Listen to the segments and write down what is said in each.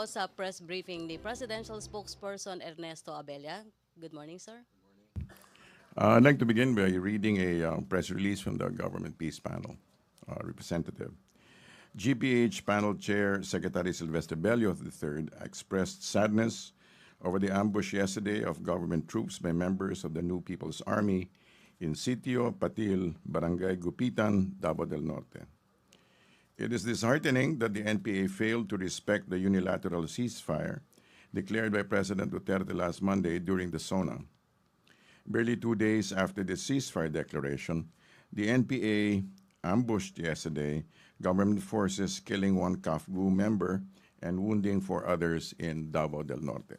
po sa press briefing ni Presidential Spokesperson Ernesto Abella. Good morning, sir. I'd like to begin by reading a press release from the Government Peace Panel representative. GPH Panel Chair Secretary Sylvester Bello III expressed sadness over the ambush yesterday of government troops by members of the New People's Army in Sitio Patil, Barangay Gupitan, Davao del Norte. It is disheartening that the NPA failed to respect the unilateral ceasefire declared by President Duterte last Monday during the SONA. Barely 2 days after the ceasefire declaration, the NPA ambushed yesterday government forces, killing one CAFGU member and wounding 4 others in Davao del Norte.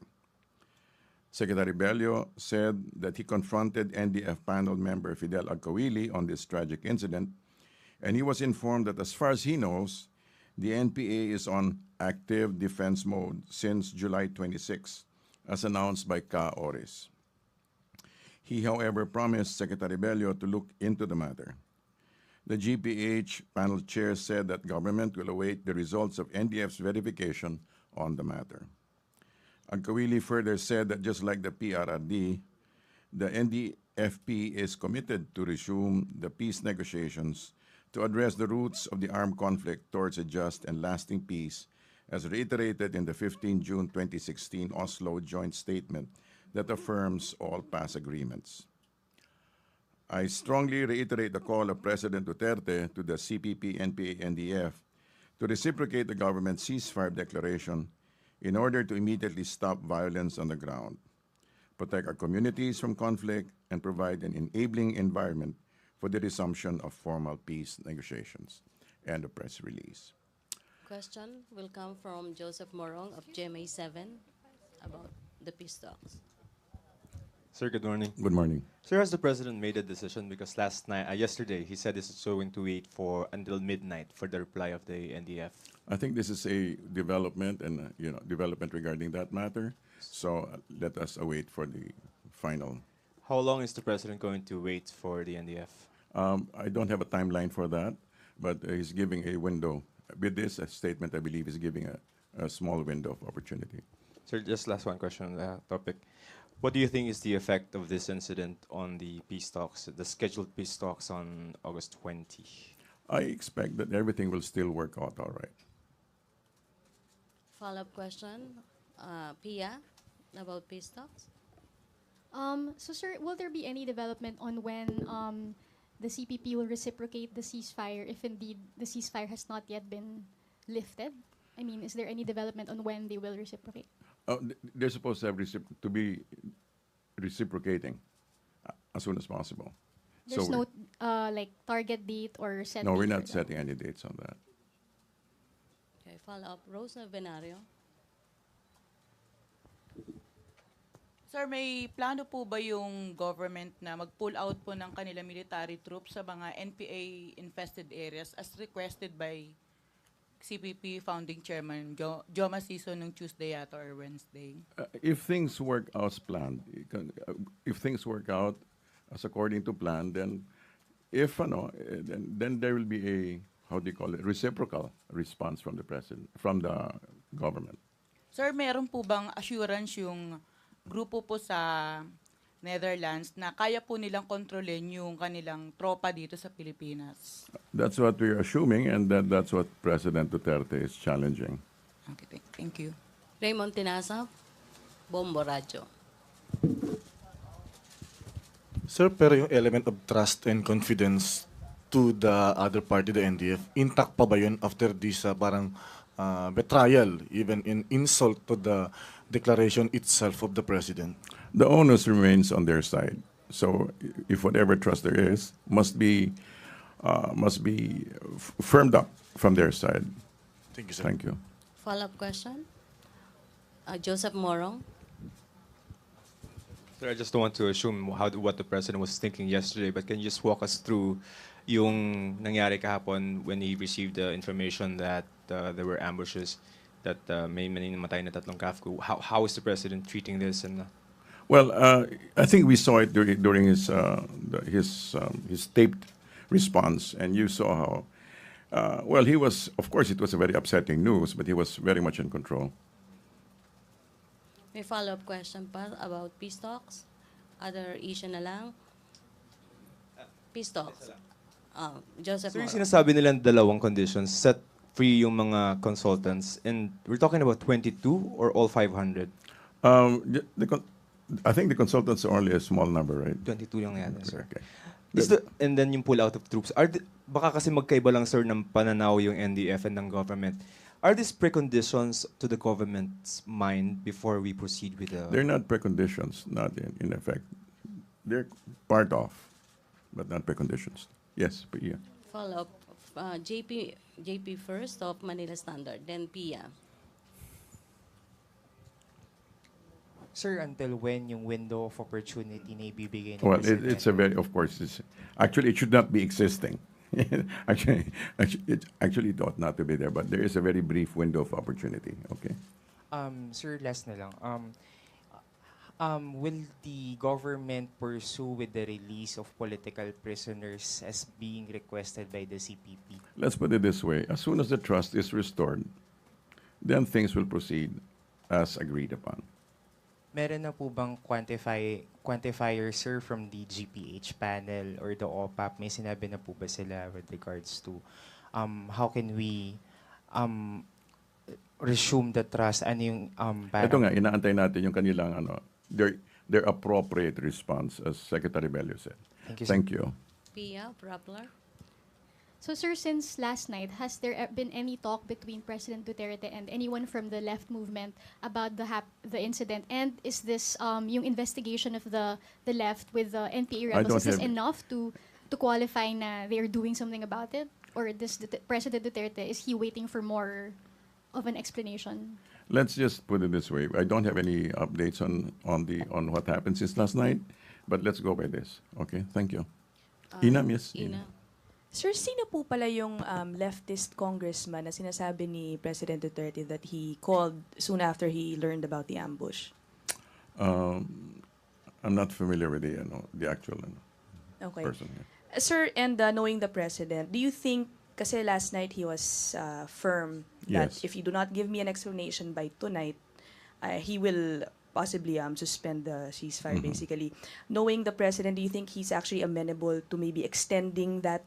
Secretary Bello said that he confronted NDF panel member Fidel Agcawili on this tragic incident, and he was informed that as far as he knows, the NPA is on active defense mode since July 26, as announced by Ka Oris. He, however, promised Secretary Bello to look into the matter. The GPH panel chair said that government will await the results of NDF's verification on the matter. Agcawili further said that just like the PRRD, the NDFP is committed to resume the peace negotiations to address the roots of the armed conflict towards a just and lasting peace, as reiterated in the 15 June 2016 Oslo Joint Statement that affirms all past agreements. I strongly reiterate the call of President Duterte to the CPP, NPA, NDF to reciprocate the government's ceasefire declaration in order to immediately stop violence on the ground, protect our communities from conflict, and provide an enabling environment for the resumption of formal peace negotiations. End of press release. Question will come from Joseph Morong of GMA7 about the peace talks. Sir, good morning. Good morning. Sir, has the president made a decision? Because yesterday, he said he's going to wait for until midnight for the reply of the NDF. I think this is a development and development regarding that matter. So let us await for the final. How long is the president going to wait for the NDF? I don't have a timeline for that, but he's giving a window. With this statement, I believe he's giving a small window of opportunity. Sir, just last one question on the topic. What do you think is the effect of this incident on the peace talks, the scheduled peace talks on August 20? I expect that everything will still work out all right. Follow-up question, Pia, about peace talks. So, sir, will there be any development on when the CPP will reciprocate the ceasefire if indeed the ceasefire has not yet been lifted? I mean, is there any development on when they will reciprocate? They're supposed to have to be reciprocating as soon as possible. There's no target date or set No, date we're for not that? setting any dates on that. Okay, follow-up, Rosa Venario. Sir, may plano po ba yung government na mag-pull out po ng kanilang military troops sa mga NPA-infested areas as requested by CPP founding chairman Joma Siso nung Tuesday yata or Wednesday? If things work out as planned, if things work out as according to plan, then then there will be a reciprocal response from the president, from the government. Sir, meron po bang assurance yung grupo po sa Netherlands na kaya po nilang kontrolin yung kanilang tropa dito sa Pilipinas? That's what we're assuming, and that's what President Duterte is challenging. Okay, thank you. Raymond Tinasa, Bombo Radyo. Sir, pero yung element of trust and confidence to the other party, the NDF, intact pa ba yun after this parang betrayal, even in insult to the declaration itself of the president? The onus remains on their side. So, if whatever trust there is must be firmed up from their side. Thank you, sir. Thank you. Follow-up question, Joseph Morong. Sir, I just don't want to assume what the president was thinking yesterday, but can you just walk us through yung nangyari kahapon when he received the information that there were ambushes, that may namatay na 3 CAFGU? How is the president treating this? And Well, I think we saw it during his taped response, and you saw how. Well, he was. Of course, it was a very upsetting news, but he was very much in control. May follow-up question pa about peace talks? Other issue na lang? Peace talks. Joseph So yung Moro. sinasabi nilang dalawang conditions, set free yung mga consultants, and we're talking about 22 or all 500? I think the consultants are only a small number, right? 22 lang yata, sir. Okay. And then yung pull out of troops, baka kasi magkaiba lang, sir, ng pananaw yung NDF and ng government. Are these preconditions to the government's mind before we proceed with the... They're not preconditions, not in effect. They're part of, but not preconditions. Yes, but yeah. Follow-up. JP first of Manila Standard, then Pia. Sir, until when yung window of opportunity na ibibigay ng Well, Presidente? it's a very, of course, actually, it should not be existing. Actually, it ought not to be there, but there is a very brief window of opportunity, okay? Sir, last na lang. Will the government pursue with the release of political prisoners as being requested by the CPP? Let's put it this way. As soon as the trust is restored, then things will proceed as agreed upon. Meron na po bang quantifier, sir, from the GPH panel or the OPAP? May sinabi na po ba sila with regards to how can we resume the trust? Ano yung Ito nga, inaantay natin yung kanilang their appropriate response, as Secretary Bello said. Thank you, sir. Thank you. Pia, Rappler. So, sir, since last night, has there been any talk between President Duterte and anyone from the left movement about the incident? And is this yung investigation of the left with the NPA I don't rebels, is this have- enough to qualify na they are doing something about it? Or this President Duterte, is he waiting for more of an explanation? Let's just put it this way. I don't have any updates on what happened since last night, but let's go by this. Okay, thank you. Ina, yes? Ina. Sir, sino po pala yung leftist congressman na sinasabi ni President Duterte that he called soon after he learned about the ambush? I'm not familiar with the actual Okay. person. Yeah. Sir, and knowing the president, do you think, kasi last night he was firm that Yes. if you do not give me an explanation by tonight, he will possibly suspend the ceasefire, basically. Knowing the president, do you think he's actually amenable to maybe extending that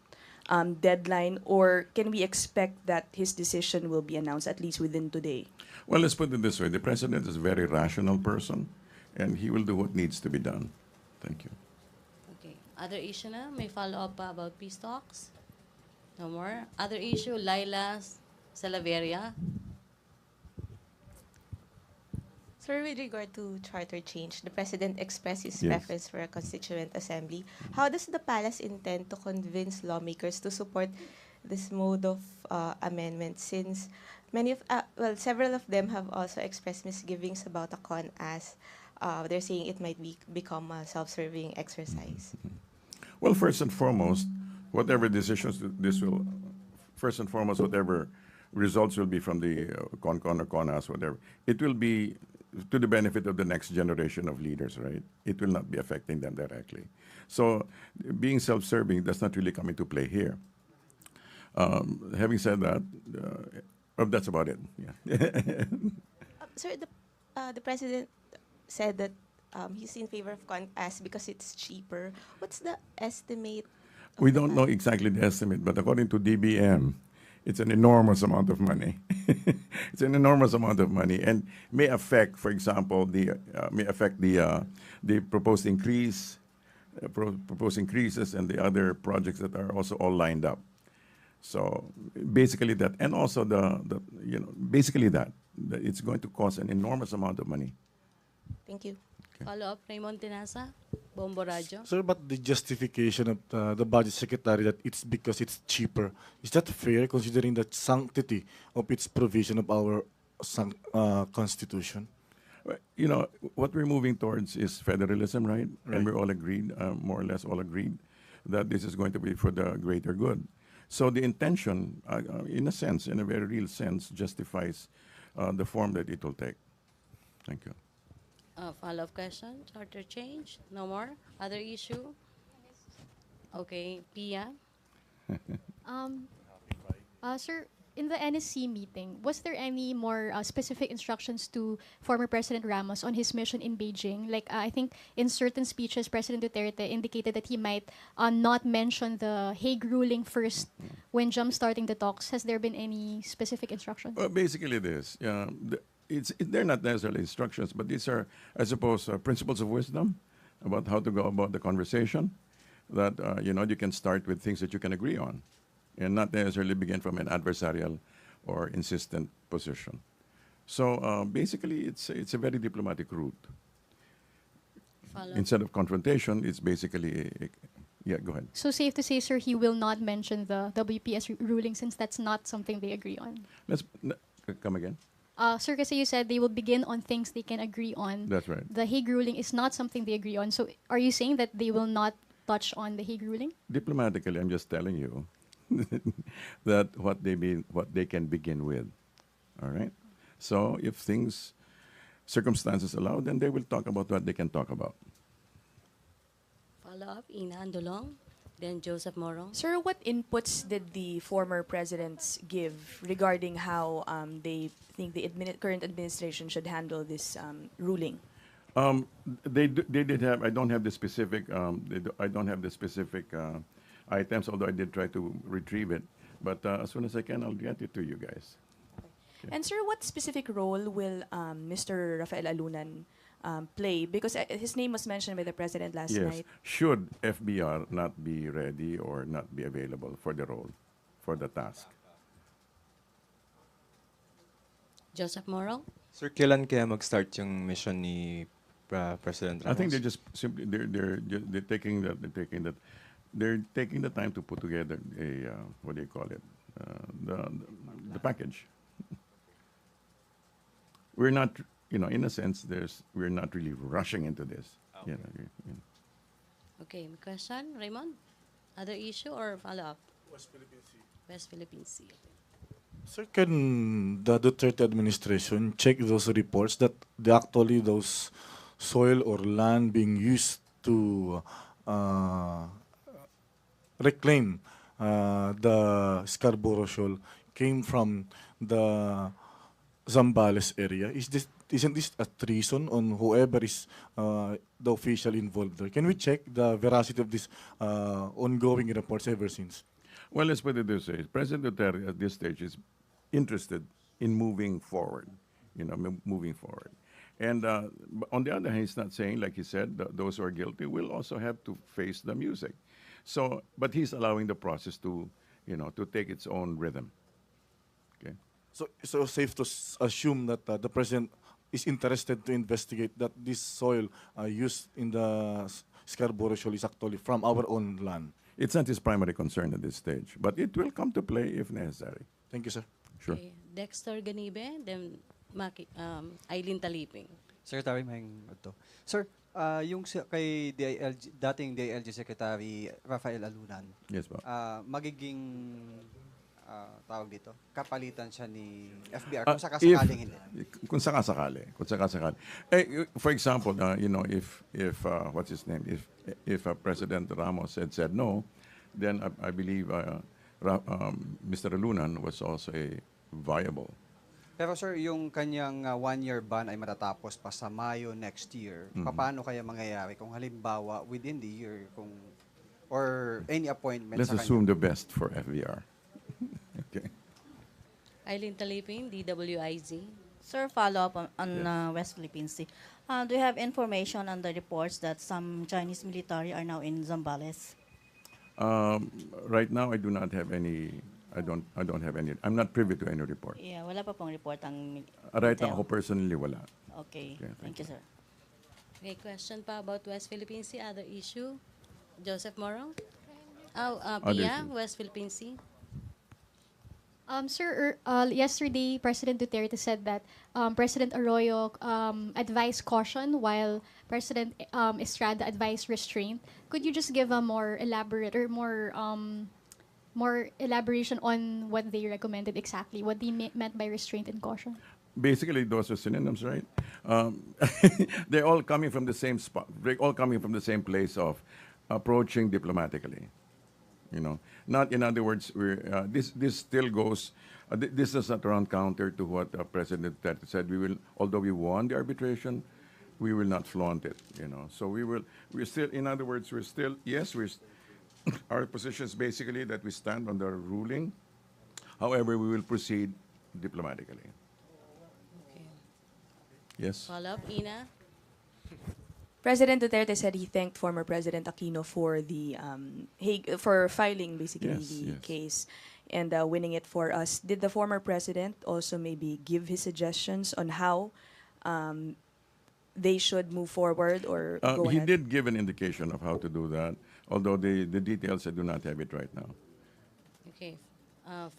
deadline, or can we expect that his decision will be announced at least within today? Well, let's put it this way. The president is a very rational person, and he will do what needs to be done. Thank you. Okay. Other issue na? May follow-up pa about peace talks? No more? Other issue, Laila Salaveria. Sir, with regard to charter change, the President expressed his Yes. preference for a constituent assembly. How does the palace intend to convince lawmakers to support this mode of amendment, since several of them have also expressed misgivings about a CONAS. They're saying it might become a self-serving exercise. Well, first and foremost, whatever decisions whatever results will be from the CONCON or CONAS, whatever, it will be to the benefit of the next generation of leaders, right? It will not be affecting them directly. So being self-serving does not really come into play here. Having said that, that's about it. Yeah. Sir, the President said that he's in favor of CONAS because it's cheaper. What's the estimate? We don't know exactly the estimate, but according to DBM, it's an enormous amount of money. It's an enormous amount of money, and may affect, for example, the proposed proposed increases and the other projects that are also all lined up. So basically that, and also basically that it's going to cost an enormous amount of money. Thank you. Follow-up, Raymond Tinasa, Bombo Radio. Sir, but the justification of the budget secretary that it's because it's cheaper, is that fair considering the sanctity of its provision of our constitution? Well, what we're moving towards is federalism, right? And we're all agreed, more or less all agreed, that this is going to be for the greater good. So the intention, in a sense, in a very real sense, justifies the form that it will take. Thank you. Follow-up question, charter change? No more? Other issue? Okay, Pia. Sir, in the NSC meeting, was there any more specific instructions to former President Ramos on his mission in Beijing? Like, I think in certain speeches, President Duterte indicated that he might not mention the Hague ruling first when jump-starting the talks. Has there been any specific instructions? Well, basically this. They're not necessarily instructions, but these are, I suppose, principles of wisdom about how to go about the conversation. That you can start with things that you can agree on, and not necessarily begin from an adversarial or insistent position. So basically, it's a very diplomatic route. Follow. Instead of confrontation, it's basically yeah. Go ahead. So safe to say, sir, he will not mention the WPS ruling since that's not something they agree on. Come again. Sir, kasi you said they will begin on things they can agree on. That's right. The Hague ruling is not something they agree on. So are you saying that they will not touch on the Hague ruling? Diplomatically, I'm just telling you that what they can begin with. All right. So if circumstances allow, then they will talk about what they can talk about. Follow up, Ina Andolong, then Joseph Morong. Sir, what inputs did the former presidents give regarding how they think the current administration should handle this ruling? They did have. I don't have the specific. I don't have the specific items, although I did try to retrieve it. But as soon as I can, I'll get it to you guys. And sir, what specific role will Mr. Rafael Alunan play? Because his name was mentioned by the president last Yes. night. Should FBR not be ready or not be available for the role, for the task? Joseph Morong. Sir, kailan kaya mag-start yung mission ni President Ramos? I think they're just simply they're taking the time to put together a what do you call it, the package. We're not, in a sense, we're not really rushing into this. Okay. Okay, may question, Raymond? Other issue or follow up? West Philippine Sea. Sir, can the Duterte administration check those reports that actually those soil or land being used to reclaim the Scarborough Shoal came from the Zambales area? Isn't this a treason on whoever is the official involved there? Can we check the veracity of this ongoing reports ever since? Well, let's put it this way: President Duterte at this stage is interested in moving forward, moving forward. And on the other hand, he's not saying, like he said, those who are guilty will also have to face the music. So, but he's allowing the process to take its own rhythm. Okay. So safe to assume that the president is interested to investigate that this soil used in the Scarborough Shoal is actually from our own land. It's not his primary concern at this stage, but it will come to play if necessary. Thank you, sir. Sure. Okay. Dexter Ganibe, then Eileen Taliping. Secretary Mahing Adto. Sir, kay dating DILG Secretary Rafael Alunan, Yes, po. magiging tawag dito, kapalitan siya ni FBR kung sakasakaling hindi. Kung sakasakali. For example, if what's his name? If President Ramos said no, then I believe Mr. Alunan was also a viable. Pero sir, yung kanyang one-year ban ay matatapos pa sa Mayo next year. Paano kaya mangyayari kung halimbawa within the year or any appointment Let's sa assume kanya? the best for FVR. Okay. Eileen Taliping, DWIZ. Sir, follow up on West Philippine Sea. Do you have information on the reports that some Chinese military are now in Zambales? Right now, I do not have any. I don't have any. I'm not privy to any report. Yeah, wala pa pong report ang Right now, intel. ako personally wala. Okay, Okay, thank you, sir. Okay, question pa about West Philippine Sea. Other issue? Joseph Morong? Other Pia, issue. West Philippine Sea. Sir, yesterday, President Duterte said that President Arroyo advised caution while President Estrada advised restraint. Could you just give a more elaborate or more elaboration on what they recommended exactly, what they meant by restraint and caution? Basically, those are synonyms, right? They're all coming from the same spot. They're all coming from the same place of approaching diplomatically. You know, not in other words, this still goes. This is not around counter to what President Duterte said. We will, although we won the arbitration, we will not flaunt it. You know, so we will. We're still, in other words, we're still. Yes, our position is basically that we stand on the ruling. However, we will proceed diplomatically. Okay. Yes. Follow up, Ina. President Duterte said he thanked former President Aquino for the for filing basically Yes, the yes. case and winning it for us. Did the former president also maybe give his suggestions on how they should move forward or go He ahead? did give an indication of how to do that, although the details I do not have it right now. Okay.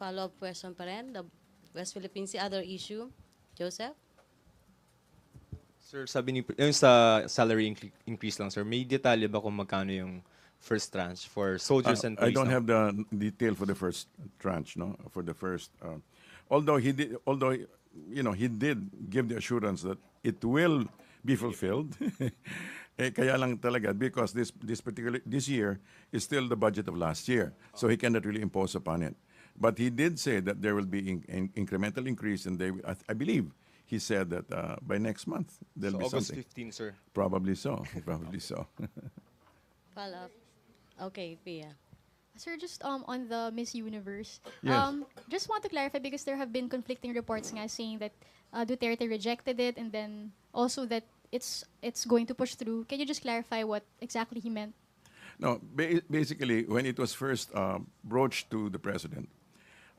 Follow-up question pa rin. The West Philippine Sea, other issue. Joseph? Sir, sabi ni yung sa salary increase lang, sir. May detalye ba kung magkano yung first tranche for soldiers and I police? don't lang? have the detail for the first tranche, no, for the first. Although he did give the assurance that it will be fulfilled. Kaya lang talaga because this year is still the budget of last year, so he cannot really impose upon it. But he did say that there will be incremental increase, and I believe he said that by next month there'll So be August something. 15, sir. Probably so. Probably so. Follow-up. Okay, Pia. Sir, just on the Miss Universe, Yes. just want to clarify because there have been conflicting reports nga saying that Duterte rejected it and then also that it's going to push through. Can you just clarify what exactly he meant? No, basically, when it was first broached to the president,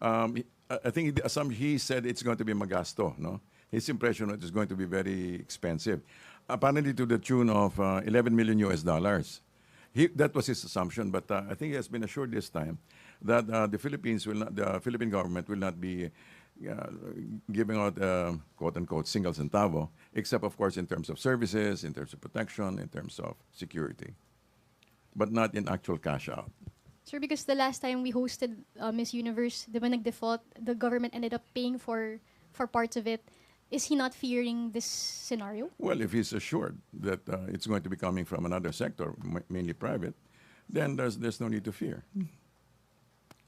I think he said it's going to be magasto. No, his impression was it's going to be very expensive, apparently to the tune of $11 million US. That was his assumption, but I think he has been assured this time that the Philippine government will not be giving out quote unquote single centavo, except of course in terms of services, in terms of protection, in terms of security, but not in actual cash out. Sir, because the last time we hosted Miss Universe, di ba nag-default, the government ended up paying for parts of it. Is he not fearing this scenario? Well, if he's assured that it's going to be coming from another sector, mainly private, then there's no need to fear.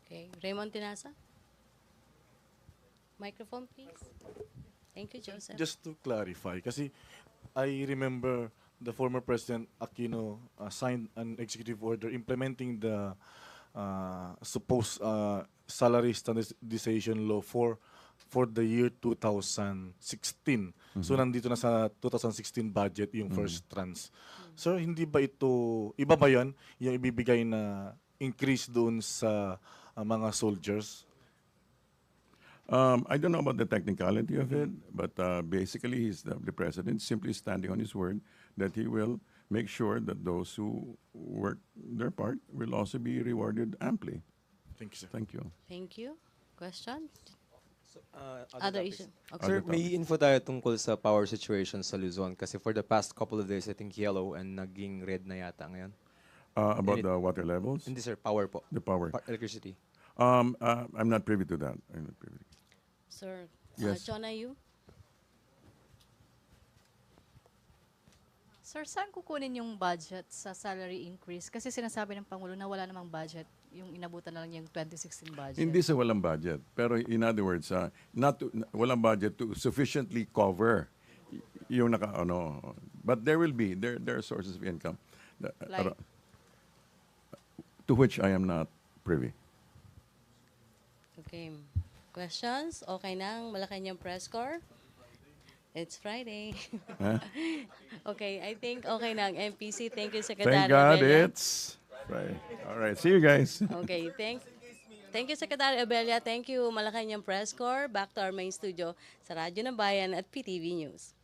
Okay. Raymond Tinasa? Microphone, please. Thank you, Joseph. Just to clarify, kasi I remember the former President Aquino signed an executive order implementing the supposed salary standardization law for the year 2016. So nandito na sa 2016 budget yung first tranche. Sir, hindi ba ito, iba ba yan, yung ibibigay na increase doon sa mga soldiers? I don't know about the technicality of it, but basically he's the president simply standing on his word that he will make sure that those who work their part will also be rewarded amply. Thank you, sir. Thank you. Thank you. Question? Other Other issue. Okay. Sir, Other may info tayo tungkol sa power situation sa Luzon kasi for the past couple of days, I think yellow and naging red na yata ngayon. About Any- the water levels, Hindi sir, power po. the power. Electricity. I'm not privy to that. I'm not privy. Sir, Yes. Jonah, you? Sir, saan kukunin yung budget sa salary increase? Kasi sinasabi ng Pangulo na wala namang budget. Yung inabutan na lang yung 2016 budget. Hindi sa walang budget. Pero in other words, walang budget to sufficiently cover yung But there will be, there are sources of income. Like? To which I am not privy. Okay. Questions? Okay nang Malacanang press corps? It's Friday. Huh? Okay, I think okay nang MPC. Thank you, Secretary Thank God Abella. it's Friday. All right, see you guys. Okay, thank you, Secretary Abella. Thank you, Malacanang Press Corps. Back to our main studio sa Radyo ng Bayan at PTV News.